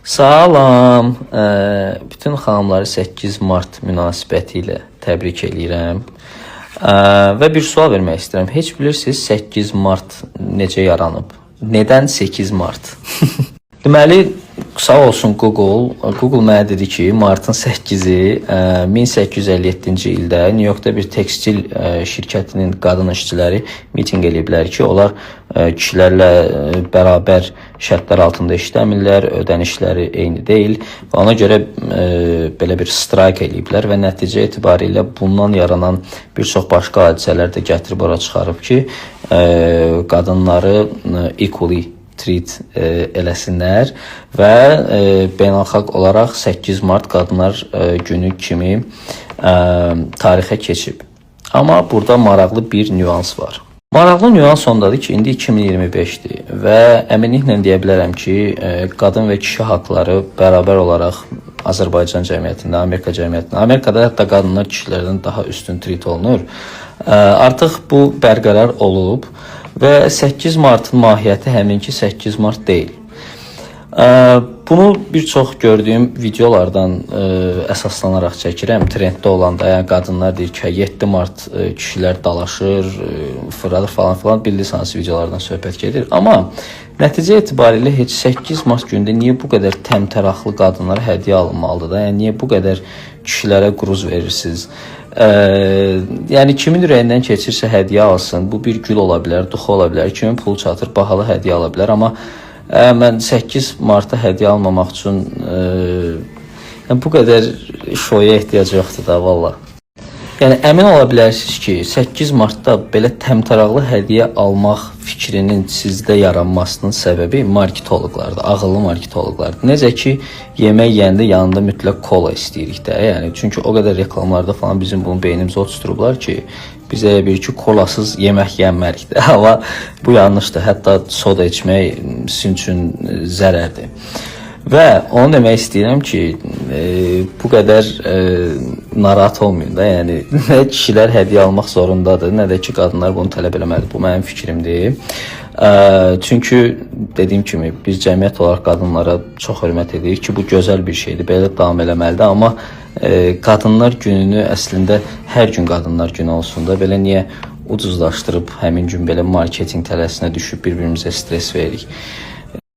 Salam, bütün xanımları 8 Mart münasibəti ilə təbrik eləyirəm. Və bir sual vermək istəyirəm. Heç bilirsiniz 8 Mart necə yaranıb? Nədən 8 Mart? Deməli, sağ olsun Google. Google mənə dedi ki, martın 8-i 1857-ci ildə New Yorkda bir tekstil şirkətinin qadın işçiləri mitinq eləyiblər ki, onlar kişilərlə bərabər şərtlər altında işləmirlər, ödənişləri eyni deyil. Ona görə belə bir strayk eləyiblər və nəticə etibarilə bundan yaranan bir çox başqa hadisələr də gətirib ora çıxarıb ki, qadınları equally treat eləsinlər və beynəlxalq olaraq 8 Mart Qadınlar Günü kimi tarixə keçib. Amma burada maraqlı bir nüans var. Maraqlı nüans ondadır ki, indi 2025-dir və əminliklə deyə bilərəm ki, qadın və kişi haqları bərabər olaraq Azərbaycan cəmiyyətində, Amerika cəmiyyətində, Amerikada hətta qadınlar kişilərdən daha üstün treat olunur. Artıq bu bərqərar olub. Və 8 Martın mahiyyəti həminki 8 Mart deyil. Bunu bir çox gördüyüm videolardan əsaslanaraq çəkirəm. Trenddə olanda, yəni qadınlar deyir ki, 7 Mart kişilər dalaşır, fırladır falan filan. Bilirsiniz videolardan söhbət gedir. Amma nəticə etibarilə heç 8 Mart gündə niyə bu qədər təmtəraqlı qadınlara hədiyyə alınmalıdır da? Yəni niyə bu qədər kişilərə quruz verirsiniz? Yəni kimin ürəyindən keçirsə hədiyyə alsın. Bu bir gül ola bilər, duxu ola bilər, kimin pul çatır, bahalı hədiyyə ala bilər. Amma mən 8 Martda hədiyyə almamaq üçün bu qədər şoya ehtiyac yoxdur da valla. Yəni əmin ola bilərsiniz ki, 8 Martda belə təmtəraqlı hədiyyə almaq fikrinin sizdə yaranmasının səbəbi marketoloqlardır, ağıllı marketoloqlardır. Necə ki, yemək yeyəndə yanında mütləq kola istəyirik də. Yəni çünki o qədər reklamlarda falan bizim bunu beynimizə oturtdurublar ki, biz elə bir ki, kolasız yemək yeyənmərik də. Amma bu yanlışdır. Hətta soda içmək sizin üçün zərərdir. Və onu demək istəyirəm ki, bu qədər narahat olmayın da. Yəni nə kişilər hədiyyə almaq zorundadır, nə də ki, qadınlar bunu tələb eləməlidir. Bu mənim fikrimdir. Çünki dediyim kimi biz cəmiyyət olaraq qadınlara çox hörmət edirik ki, bu gözəl bir şeydir, belə davam eləməlidir. Amma qadınlar gününü əslində hər gün qadınlar günü olsun da, belə niyə ucuzlaşdırıb həmin gün belə marketinq tələsinə düşüb bir-birimizə stres veririk.